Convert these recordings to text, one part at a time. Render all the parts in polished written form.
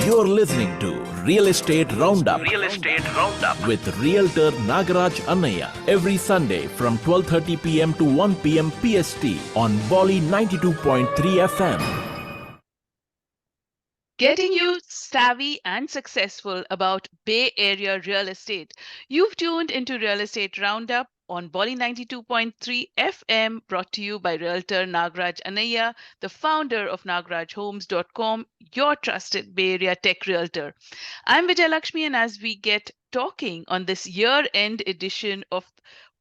You're listening to Real Estate Roundup with Realtor Nagaraj Annaya every Sunday from 12:30 p.m. to 1 p.m. PST on Bolly 92.3 FM. Getting you savvy and successful about Bay Area real estate. You've tuned into Real Estate Roundup on Bolly 92.3 FM, brought to you by Realtor Nagaraj Anaya, the founder of nagarajhomes.com, your trusted Bay Area tech realtor. I'm Vijay Lakshmi, and as we get talking on this year-end edition of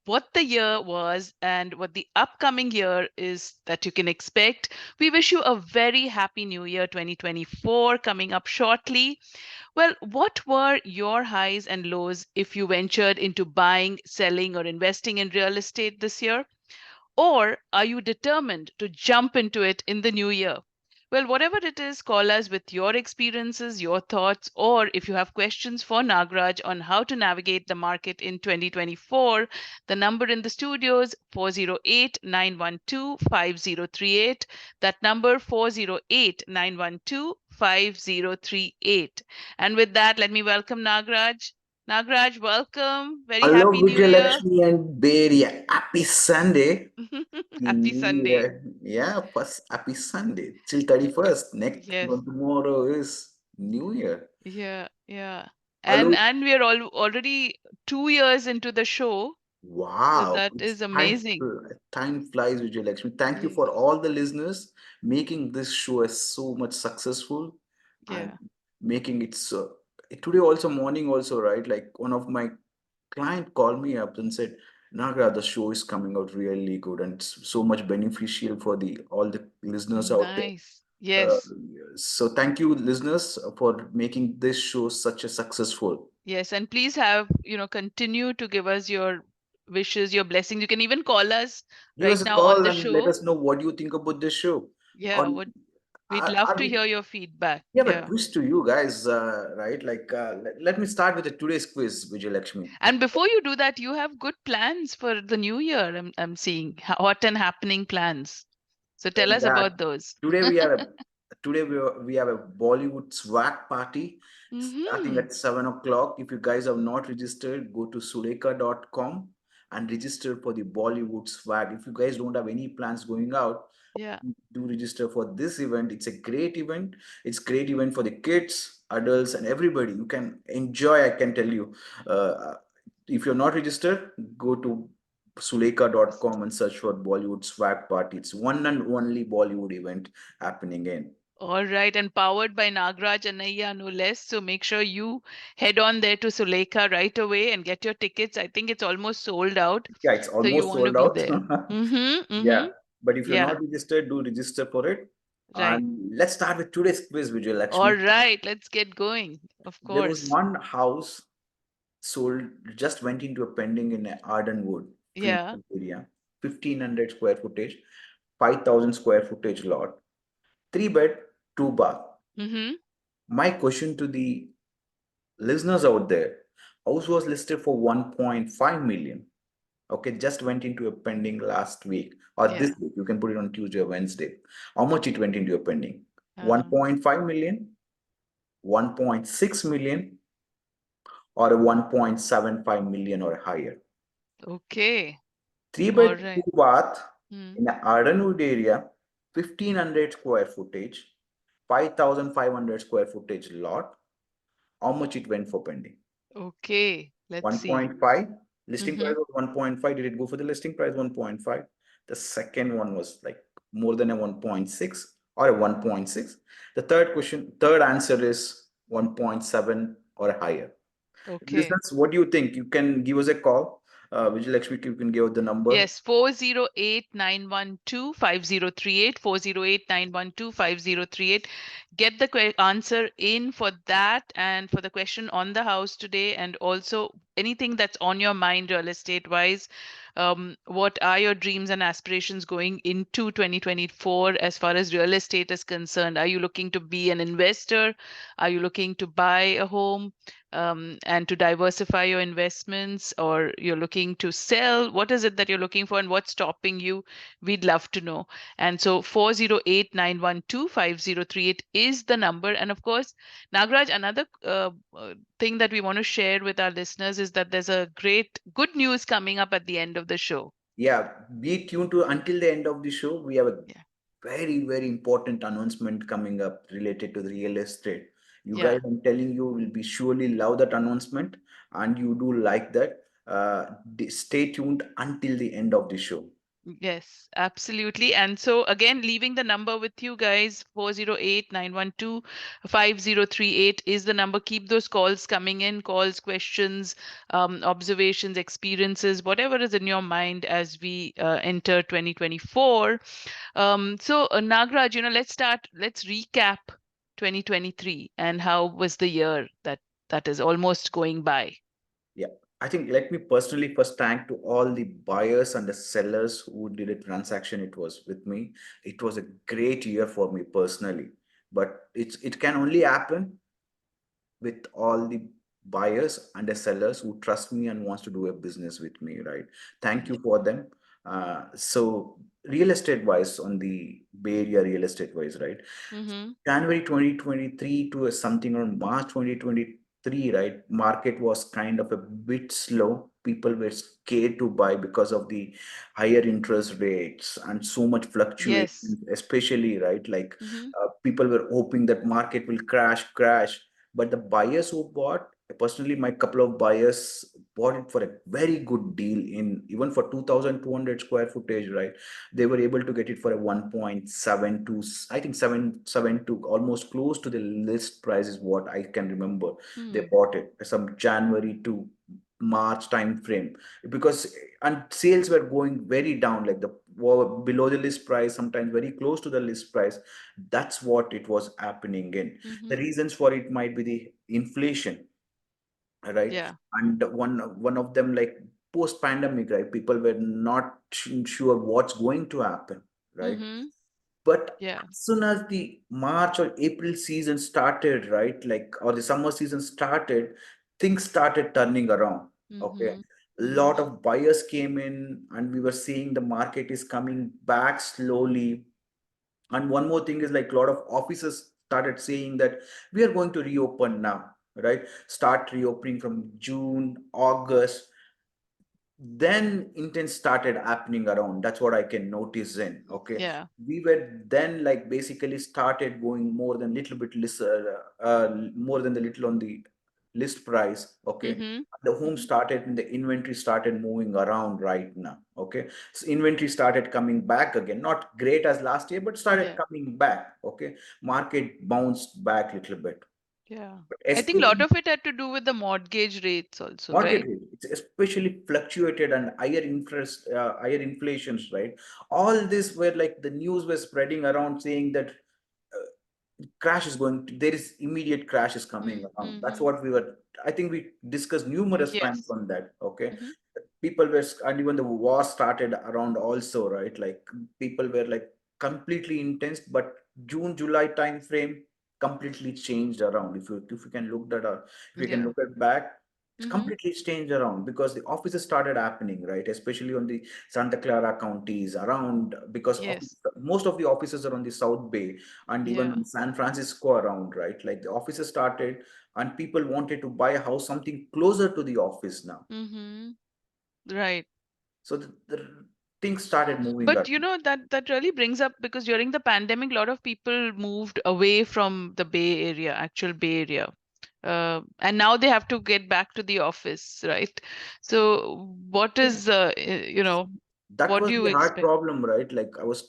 what the year was and what the upcoming year is that you can expect, we wish you a very happy new year 2024 coming up shortly. Well, what were your highs and lows if you ventured into buying, selling, or investing in real estate this year? Or are you determined to jump into it in the new year? Well, whatever it is, call us with your experiences, your thoughts, or if you have questions for Nagraj on how to navigate the market in 2024, the number in the studio is 408-912-5038. That number 408-912-5038. And with that, let me welcome Nagraj. Nagraj, welcome. Very Hello, happy new year. Vijayalakshmi and Bay Area. Happy Sunday. Happy Sunday. Yeah, first happy Sunday till 31st. Next Yes. tomorrow is New Year. Yeah, yeah. Hello. And we are already 2 years into the show, so Wow, that it's is amazing. time flies, Vijayalakshmi. Thank you Yes. for all the listeners making this show as so much successful and Yeah. making it so. Today also morning also, right? Like one of my client called me up and said, Nagra, the show is coming out really good and so much beneficial for the all the listeners out there. Nice. Uh, Yes. so thank you, listeners, for making this show such a successful. Yes. And please have, continue to give us your wishes, your blessings. You can even call us Give right us a now on call the and let show. us know what you think about this show. Yeah, Or we'd love are to we? hear your feedback. We have a Yeah. quiz to you guys, right? Like, let me start with the today's quiz, Vijay Lakshmi. And before you do that, you have good plans for the new year. I'm seeing hot and happening plans. So tell us Yeah, about those. today we are a we have a Bollywood swag party starting Mm-hmm. at 7 o'clock. If you guys have not registered, go to suleka.com and register for the Bollywood swag. If you guys don't have any plans going out, Yeah. do register for this event. It's a great event. It's great event for the kids, adults, and everybody. You can enjoy. I can tell you. Uh, if you're not registered, go to suleka.com and search for Bollywood swag party. It's one and only Bollywood event happening in. All right, and powered by Nagraj Anaya, no less. So make sure you head on there to Sulekha right away and get your tickets. I think it's almost sold out, Yeah, it's so you almost want to sold be out. there. Mm-hmm. Yeah, Mm-hmm. but if you're Yeah, not registered, do register for it. right. And let's start with today's quiz, Vijay All Lakshmi. right, let's get going. Of There was course. one house sold, just went into a pending in Ardenwood, Yeah. Fremont area, 1500 square footage, 5000 square footage lot, 3 bed, 2 bath. Mm-hmm. My question to the listeners out there, house was listed for 1.5 million. Okay, just went into a pending last week or this Yeah. week. You can put it on Tuesday or Wednesday. How much it went into a pending? Uh, 1.5 million, 1.6 million, or a 1.75 million or higher. okay. Three All bed, two right. bath Mm. in the Ardenwood area, 1500 square footage, 5500 square footage lot. How much it went for pending? Okay. Let's see. 1.5. Listing Mm-hmm. price was 1.5. Did it go for the listing price? 1.5. The second one was like more than a 1.6 or a 1.6. The third answer is 1.7 or higher. Okay. Listeners, what do you think? You can give us a call. Vijay Lakshmi, you can give the number. Yes, 408-912-5038, 408-912-5038. Get the answer in for that and for the question on the house today, and also anything that's on your mind real estate wise. What are your dreams and aspirations going into 2024 as far as real estate is concerned? Are you looking to be an investor? Are you looking to buy a home and to diversify your investments, or you're looking to sell? What is it that you're looking for, and what's stopping you? We'd love to know. And so 408-912-5038 is the number. And of course, Nagraj, another thing that we want to share with our listeners is that there's a great good news coming up at the end of the show. Yeah, be tuned to until the end of the show. We have a Yeah. very, very important announcement coming up related to the real estate. You guys, Yeah. I'm telling you, will be surely love that announcement, and you do like that. Stay tuned until the end of the show. Yes, absolutely. And so again, leaving the number with you guys, 408-912-5038 is the number. Keep those calls coming in, calls, questions, observations, experiences, whatever is in your mind as we enter 2024. Nagraj, let's recap 2023 and how was the year that is almost going by. Yeah, I think let me personally first thank to all the buyers and the sellers who did a transaction. It was with me. It was a great year for me personally, but it can only happen with all the buyers and the sellers who trust me and wants to do a business with me, right? Thank you for them. So real estate wise, on the Bay Area real estate wise, right? Mm-hmm. January 2023 to something around March 2023, right? Market was kind of a bit slow. People were scared to buy because of the higher interest rates and so much Yes. fluctuation, especially, right? Like Mm-hmm. people were hoping that market will crash. But the buyers who bought, personally, my couple of buyers bought it for a very good deal in even for 2,200 square footage, right? They were able to get it for a 1.72, I think 772, almost close to the list price is what I can remember. They Hmm. bought it some January to March time frame, because and sales were going very down, like the were below the list price, sometimes very close to the list price. That's what it was happening in. The Mm-hmm. reasons for it might be the inflation, right? Yeah. And one of them, like post pandemic, right? People were not sure what's going to happen, right? Mm-hmm. But Yeah. as soon as the March or April season started, right, like, or the summer season started, things started turning around. Okay, Mm-hmm. a Mm-hmm. lot of buyers came in, and we were seeing the market is coming back slowly. And one more thing is, like, a lot of offices started saying that we are going to reopen now, right? Start reopening from June, August. Then intents started happening around. That's what I can notice in. Okay, Yeah. we were then, like, basically started going more than little bit list, more than the little on the list price. Okay, Mm-hmm. the home Mm-hmm. started and the inventory started moving around right now. Okay, so inventory started coming back again, not great as last year, but started Yeah. coming back. Okay, market bounced back a little bit, Yeah. but I think a lot especially of it had to do with the mortgage rates also, mortgage right? rate, it's especially fluctuated, and higher interest, higher inflations, right? All this were, like, the news was spreading around saying that crash is going to, there is immediate crash is coming around. That's Mm-hmm. what we were, I think we discussed numerous times Yes. on that. Okay, Mm-hmm. people were, and even the war started around also, right? Like, people were, like, completely intense, but June July time frame completely changed around. If you can look that up, if you can Yeah. look at back, it's Mm-hmm. completely changed around, because the offices started happening, right? Especially on the Santa Clara counties around, because Yes. most of the offices are on the South Bay, and even Yeah. in San Francisco around, right? Like, the offices started, and people wanted to buy a house something closer to the office now. Mm-hmm. Right. So the things started moving But up. you know that really brings up, because during the pandemic, a lot of people moved away from the Bay Area, actual Bay Area, and now they have to get back to the office, right? So, what Yeah. is That what do was you the hard expect? problem, right? Like, I was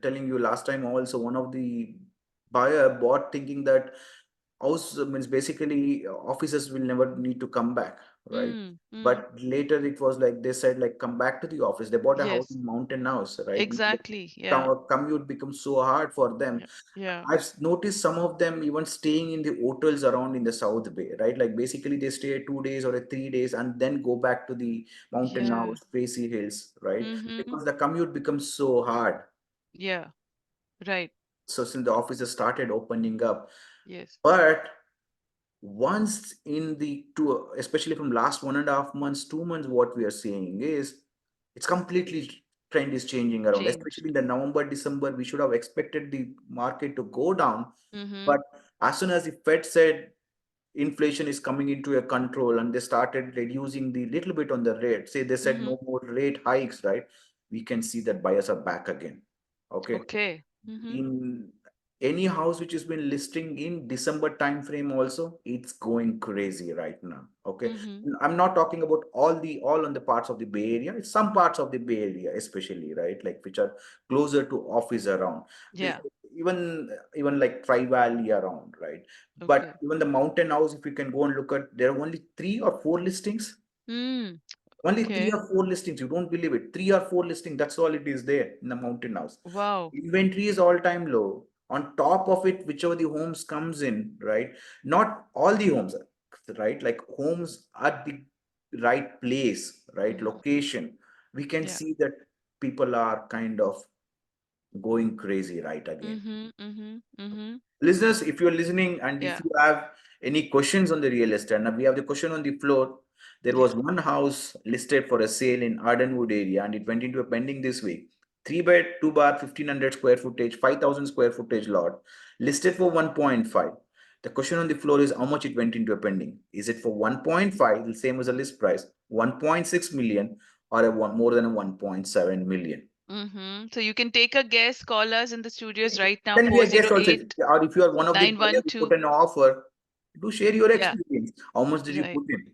telling you last time also, one of the buyer bought thinking that house means basically officers will never need to come back, right? Mm, mm. But later it was like they said like come back to the office. They bought a house Yes, in Mountain House, right? exactly. Yeah. Commute becomes so hard for them. Yeah. Yeah. Noticed some of them even staying in the hotels around in the South Bay, right? Like basically they stay 2 days or 3 days and then go back to the Mountain Yeah. House, Tracy Hills, right? Mm-hmm. Because the commute becomes so hard. Yeah. Right. So since the offices started opening up, Yes. but once in the two, especially from last 1.5 months, 2 months, what we are seeing is it's completely trend is changing around, especially Changed. in the November, December. We should have expected the market to go down, Mm-hmm. but as soon as the Fed said inflation is coming into a control and they started reducing the little bit on the rate, say they said Mm-hmm. no more rate hikes, right? We can see that buyers are back again. Okay, Okay. Mm-hmm. in any house which has been listing in December timeframe also, it's going crazy right now. Okay. Mm-hmm. I'm not talking about all on the parts of the Bay Area. It's some parts of the Bay Area, especially, right? Like which are closer to office around. The, Yeah. even like Tri Valley around, right? But Okay. even the mountain house, if you can go and look at, there are only 3 or 4 listings. Mm. Only three Okay. or four listings. You don't believe it. 3 or 4 listings. That's all it is there in the mountain house. Wow. Inventory is all time low. On top of it, whichever the homes comes in, right? Not all the homes, right? Like homes at the right place, right? Mm-hmm. Location. We can Yeah. see that people are kind of going crazy right again. Mm-hmm. Mm-hmm. Mm-hmm. Listeners, if you're listening and if Yeah. you have any questions on the real estate, now we have the question on the floor. There was Yeah. one house listed for a sale in Ardenwood area and it went into a pending this week. 3 bed, 2 bath, 1500 square footage, 5000 square footage lot, listed for 1.5. The question on the floor is how much it went into a pending. Is it for 1.5, the same as the list price, 1.6 million, or more than a 1.7 million? Mm-hmm. So you can take a guess, call us in the studios It right now, can be a guest also, 408 or if you are one of the buyer who put 912. an offer, do share your Yeah. experience. How much did you Right. put in?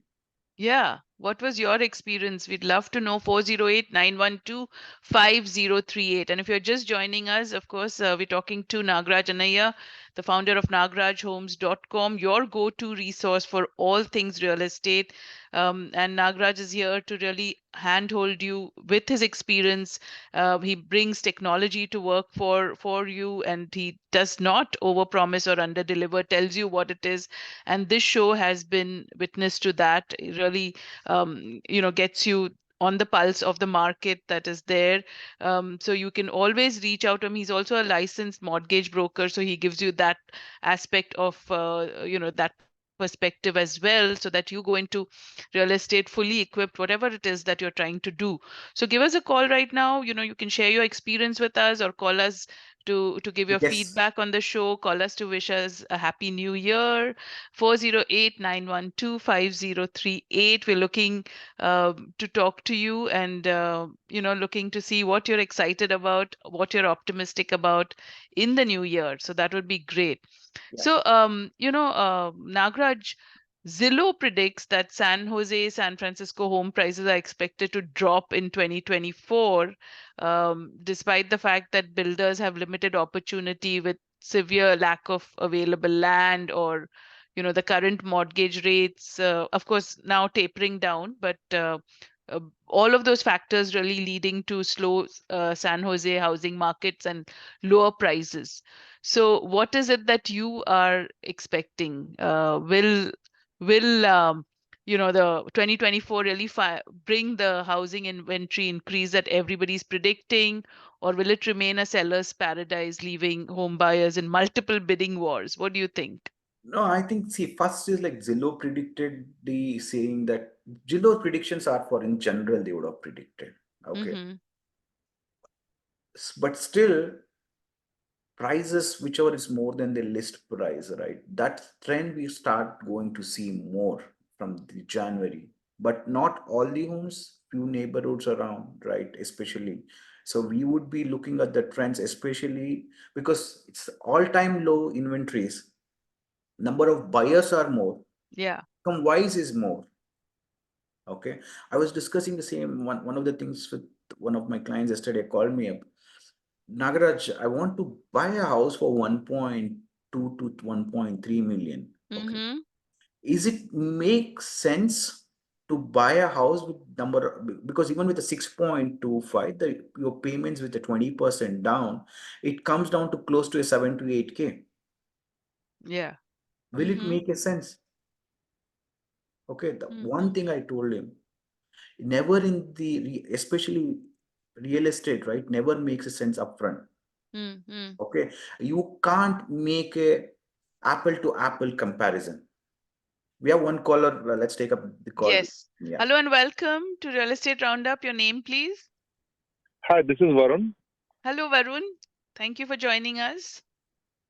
Yeah. What was your experience? We'd love to know. 408 912 5038. And if you're just joining us, of course, we're talking to Nagraj Anaya, the founder of nagrajhomes.com, your go to resource for all things real estate. And Nagraj is here to really handhold you with his experience. He brings technology to work for you, and he does not overpromise or underdeliver, tells you what it is. And this show has been witness to that. It really gets you on the pulse of the market that is there. So you can always reach out to him. He's also a licensed mortgage broker, so he gives you that aspect of that perspective as well, so that you go into real estate fully equipped, whatever it is that you're trying to do. So give us a call right now. You can share your experience with us, or call us to give your Yes. feedback on the show. Call us to wish us a happy new year. 408 912 5038. We're looking to talk to you, and looking to see what you're excited about, what you're optimistic about in the new year. So that would be great. Yeah. So Nagraj, Zillow predicts that San Jose, San Francisco home prices are expected to drop in 2024, despite the fact that builders have limited opportunity with severe lack of available land, or the current mortgage rates, of course, now tapering down, but uh, all of those factors really leading to slow San Jose housing markets and lower prices. So what is it that you are expecting? Will the 2024 really bring the housing inventory increase that everybody's predicting, or will it remain a seller's paradise, leaving home buyers in multiple bidding wars? What do you think? No, I think, see, first is like Zillow predicted the saying that Zillow predictions are for in general, they would have predicted. Okay. Mm-hmm. But still, prices, whichever is more than the list price, right? That trend we start going to see more from the January, but not all the homes, few neighborhoods around, right? Especially. So we would be looking at the trends, especially because it's all-time low inventories. Number of buyers are more. Yeah. Income wise is more. Okay. I was discussing the same one of the things with one of my clients yesterday, called me up. Nagaraj, I want to buy a house for 1.2 to 1.3 million. Okay. Mm-hmm. Is it make sense to buy a house with number, because even with a 6.25, your payments with the 20% down, it comes down to close to a 7 to 8K. Yeah. Will it Mm-hmm. make a sense? Okay, the one Mm-hmm. thing I told him, never in the especially real estate, right? Never makes a sense upfront. Mm-hmm. Okay, you can't make a apple to apple comparison. We have one caller. Let's take up the call. Yes. Yeah. Hello and welcome to Real Estate Roundup. Your name, please. Hi, this is Varun. Hello, Varun. Thank you for joining us.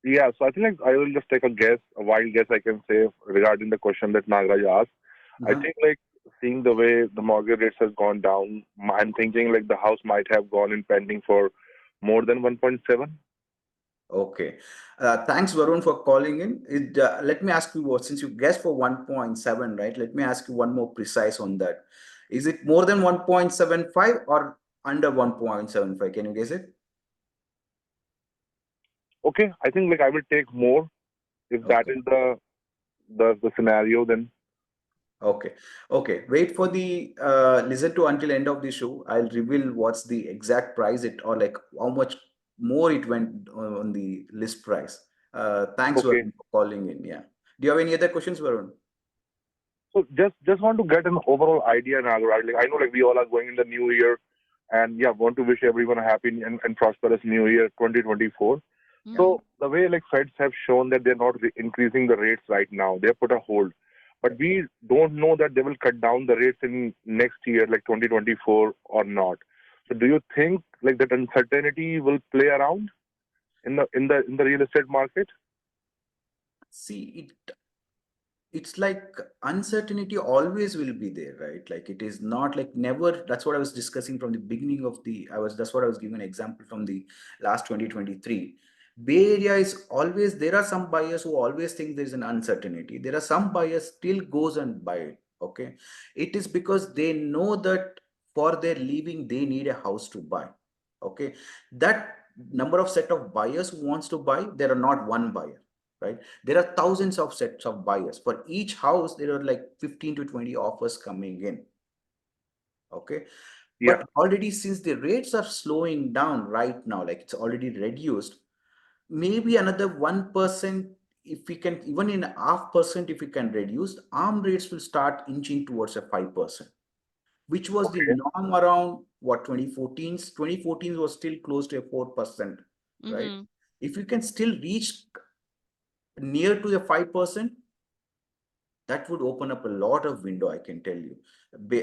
Yeah, so I think like I will just take a guess, a wild guess I can say regarding the question that Nagaraj asked. I Uh-huh. think like seeing the way the mortgage rates has gone down, I'm thinking like the house might have gone in pending for more than 1.7. Okay. Thanks, Varun, for calling in. Let me ask you what, since you guessed for 1.7, right? Let me ask you one more precise on that. Is it more than 1.75 or under 1.75? Can you guess it? Okay, I think like I will take more if that Okay. is the scenario then. Okay. Okay. Wait for the listen to until end of the show. I'll reveal what's the exact price it, or like how much more it went on the list price. Thanks, Okay. Varun, for calling in. Yeah. Do you have any other questions, Varun? So just want to get an overall idea, Nagaraj. Like I know like we all are going in the new year and yeah, want to wish everyone a happy and prosperous new year 2024. Yeah. Mm-hmm. So the way like Feds have shown that they're not increasing the rates right now, they have put a hold. Yeah. But we don't know that they will cut down the rates in next year, like 2024 or not. So do you think like that uncertainty will play around in the real estate market? See, it's like uncertainty always will be there, right? Like it is not like never. That's what I was discussing from the beginning of the. That's what I was giving an example from the last 2023. Bay Area is always, there are some buyers who always think there's an uncertainty. There are some buyers still goes and buy it. Okay. It is because they know that for their living, they need a house to buy. Okay. That number of set of buyers who wants to buy, there are not one buyer, right? There are thousands of sets of buyers. For each house, there are like 15 to 20 offers coming in. Okay. Yeah. But already, since the rates are slowing down right now, like it's already reduced, maybe another 1%, if we can, even in 0.5%, if we can reduce, arm rates will start inching towards a 5%, which was the Okay. norm around what, 2014's. 2014 was still close to a 4%, right? Mm-hmm. If you can still reach near to a 5%, that would open up a lot of window, I can tell you.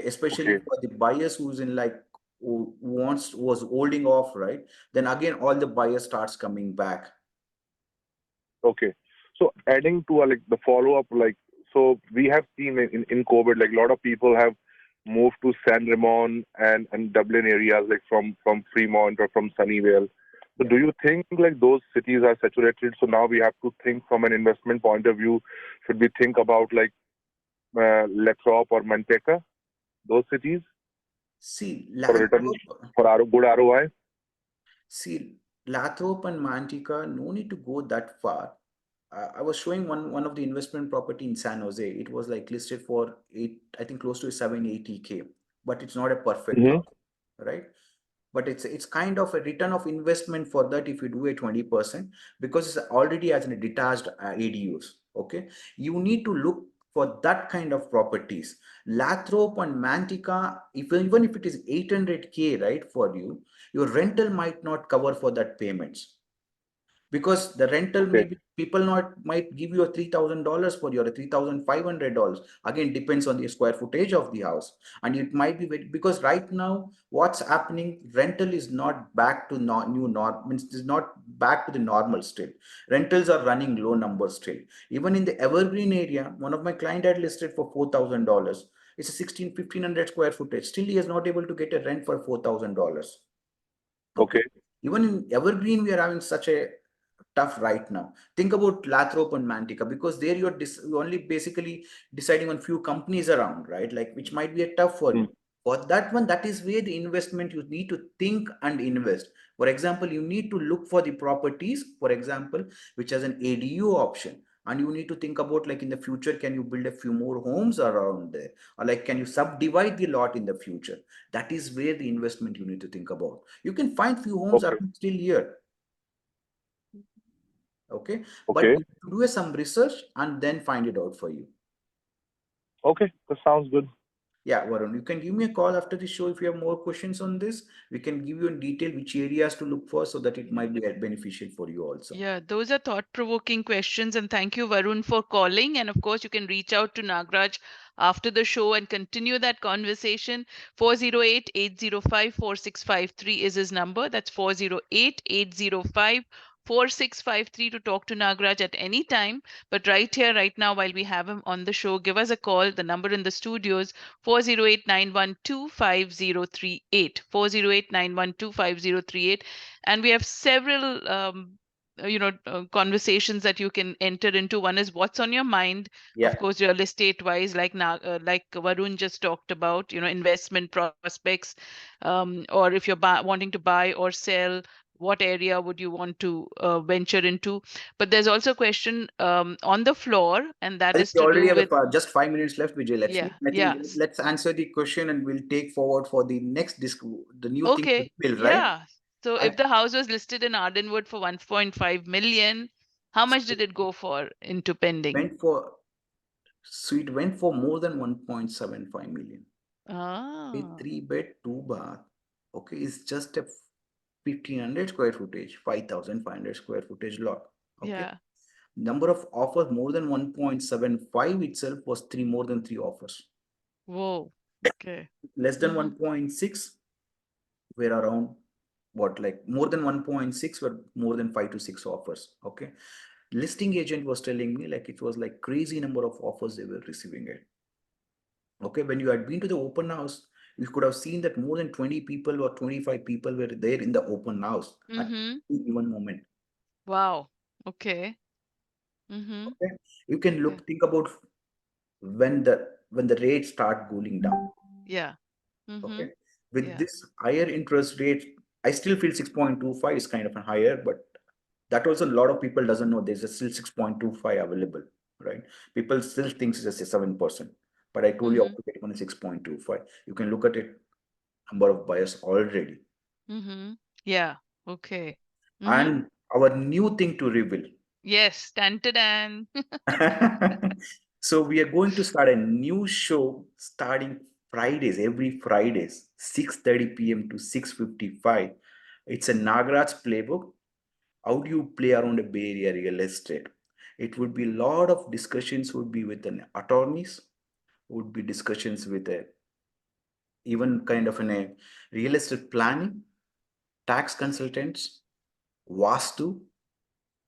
Especially Okay. for the buyers who's in like, who was holding off, right? Then again, all the buyers starts coming back. Okay. So adding to like the follow up, like so we have seen in COVID, like a lot of people have moved to San Ramon and Dublin areas, like from Fremont or from Sunnyvale. So Yeah. do you think like those cities are saturated? So now we have to think from an investment point of view. Should we think about like Lathrop or Manteca, those cities See, for a return Lathrop, for our good ROI? see, Lathrop and Manteca, no need to go that far. I was showing one of the investment property in San Jose. It was like listed for eight, I think close to 780K, but it's not a perfect Mm-hmm. house, right? But it's kind of a return of investment for that if you do a 20%, because it's already as a detached ADUs. Okay, you need to look for that kind of properties. Lathrop and Manteca, even if it is 800K, right, for you, your rental might not cover for that payments, because the rental, Okay. maybe people not might give you a $3,000 for your $3,500. Again, depends on the square footage of the house. And it might be because right now what's happening, rental is not back to new norm, means it's not back to the normal still. Rentals are running low numbers still. Even in the Evergreen area, one of my client had listed for $4,000. It's a 1,500 square footage, still he is not able to get a rent for $4,000. Okay. Okay. Even in Evergreen, we are having such a tough right now. Think about Lathrop and Manteca, because there you're only basically deciding on few companies around, right? Like which might be a tough for Mm. you. For that one, that is where the investment you need to think and invest. For example, you need to look for the properties, for example, which has an ADU option. and you need to think about, like, in the future, can you build a few more homes around there, or like can you subdivide the lot in the future? That is where the investment you need to think about. You can find few homes Okay. around still here, okay, but Okay. you have to do some research and then find it out for you. Okay. That sounds good. Yeah, Varun, you can give me a call after the show if you have more questions on this. We can give you in detail which areas to look for so that it might be beneficial for you also. Yeah, those are thought-provoking questions, and thank you, Varun, for calling. And of course, you can reach out to Nagraj after the show and continue that conversation. 408-805-4653 is his number. That's 408-805-4653 to talk to Nagraj at any time. But right here, right now, while we have him on the show, give us a call. The number in the studio is 408-912-5038. 408-912-5038. And we have several conversations that you can enter into. One is what's on your mind, of Yeah. course, real estate wise, like Varun just talked about, investment prospects, or if you're wanting to buy or sell, what area would you want to venture into. But there's also a question on the floor, and I that think is we to already do have with, just 5 minutes left, Vijay Lakshmi. yeah, I think yeah. let's answer the question and we'll take forward for the next disc, the new thing to Okay, build, right? yeah. So I if the house was listed in Ardenwood for 1.5 million, how much did it go for into pending? went for, so it went for more than 1.75 million. A Ah, three bed, two bath. Okay, it's just a 1500 square footage, 5500 square footage lot. Okay. yeah. Number of offers more than 1.75 itself was more than three offers. Whoa. Okay. Less than Mm-hmm. 1.6 were around, what, like more than 1.6 were more than 5 to 6 offers. Okay. Listing agent was telling me like it was like crazy number of offers they were receiving it. Okay. When you had been to the open house, you could have seen that more than 20 people or 25 people were there in the open house at Mm-hmm. any given moment. Wow. Okay. Mm-hmm. Okay. You can Okay. think about when the rates start cooling down. Yeah. Mm-hmm. Okay. With Yeah. this higher interest rate, I still feel 6.25 is kind of a higher, but that also a lot of people doesn't know there's a still 6.25 available, right? People still thinks it's a 7%. But I told you Mm-hmm. up to get on 6.25. You can look at it, number of buyers already. Mm-hmm. Yeah. Okay. Mm-hmm. And our new thing to reveal. Yes. Tan. So we are going to start a new show starting Fridays, every Fridays, 6:30 p.m. to 6:55. It's a Nagraj playbook. How do you play around a Bay Area real estate? It would be a lot of discussions would be with an attorneys, would be discussions with a even kind of a real estate planning, tax consultants, Vastu,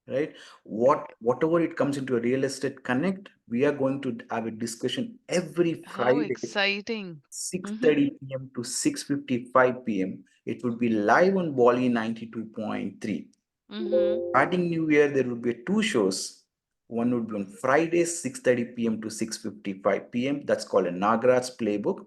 right? Whatever it comes into a real estate connect, we are going to have a discussion every How Friday, exciting. Mm-hmm. 6:30 p.m. to 6:55 p.m. It would be live on Bali 92.3. Mm-hmm. Starting new year, there will be two shows. One would be on Fridays, 6:30 p.m. to 6:55 p.m. That's called a Nagraj playbook.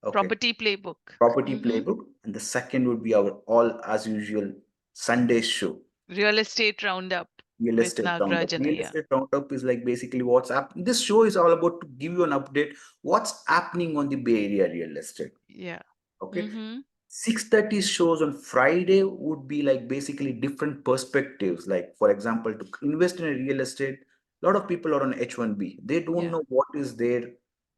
Okay, Property playbook. property Mm-hmm. playbook. And the second would be our all as usual Sunday show. Real estate roundup Real with estate roundup. Nagraj and Real Aya. estate roundup is like basically what's happening. This show is all about to give you an update what's happening on the Bay Area real estate. Yeah. Okay. Mm-hmm. 6:30 shows on Friday would be like basically different perspectives. Like, for example, to invest in a real estate, a lot of people are on H1B. They don't Yeah. know what is there,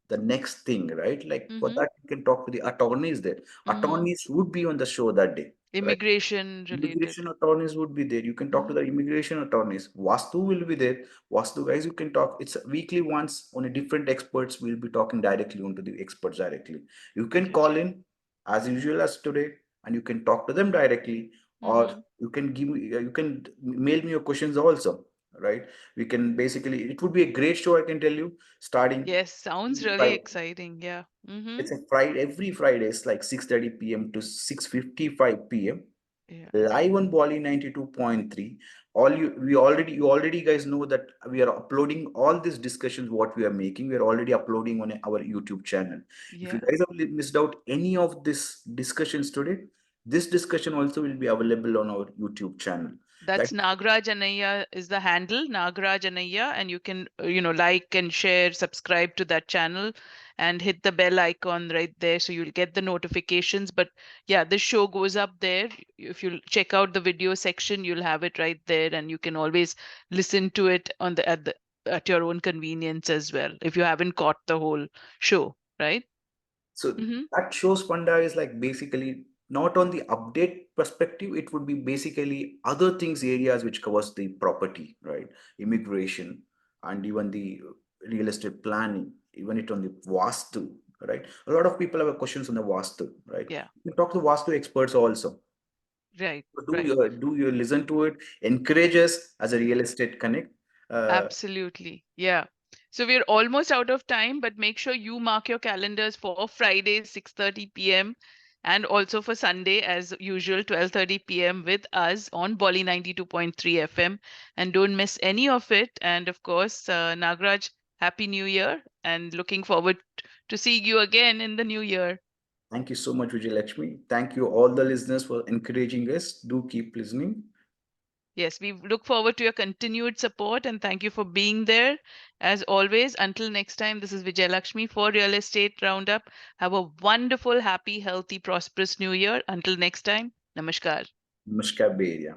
the next thing, right? Like for Mm-hmm. that, you can talk to the attorneys there. Mm-hmm. Attorneys would be on the show that day, right? Immigration related. Immigration attorneys would be there. You can talk to Mm-hmm. the immigration attorneys. Vastu will be there. Vastu guys, you can talk. It's weekly once on a different experts. We'll be talking directly onto the experts directly. You can Okay. call in as usual as today, and you can talk to them directly, or Mm-hmm. you can you can mail me your questions also. Right? We can basically. It would be a great show. I can tell you. Starting Yes, sounds really Friday. exciting. Yeah. Mm-hmm. It's a Friday. Every Friday is like 6:30 p.m. to 6:55 p.m. Yeah. Live on Poly 92.3. All you already guys know that we are uploading all these discussions what we are making. We are already uploading on our YouTube channel. If you Yeah. guys have missed out any of this discussions today, this discussion also will be available on our YouTube channel. That's Nagraj Anaya is the handle, Nagraj Anaya, and you can, like and share, subscribe to that channel and hit the bell icon right there so you'll get the notifications. But yeah, the show goes up there. If you check out the video section, you'll have it right there and you can always listen to it at your own convenience as well if you haven't caught the whole show, right? So Mm-hmm. that shows Panda is like basically not on the update perspective, it would be basically other things areas which covers the property, right? Immigration and even the real estate planning, even it on the Vastu, right? A lot of people have questions on the Vastu, right? Yeah, You talk to Vastu experts also. right, So right. do you listen to it? Encourage us as a real estate connect. Absolutely. Yeah. So we're almost out of time, but make sure you mark your calendars for Friday, 6:30 p.m. and also for Sunday, as usual, 12:30 p.m. with us on Bolly 92.3 FM. And don't miss any of it. And of course, Nagraj, Happy New Year and looking forward to seeing you again in the new year. Thank you so much, Vijay Lakshmi. Thank you all the listeners for encouraging us. Do keep listening. Yes, we look forward to your continued support and thank you for being there. As always, until next time, this is Vijay Lakshmi for Real Estate Roundup. Have a wonderful, happy, healthy, prosperous new year. Until next time, namaskar. Namaskar, Bay Area.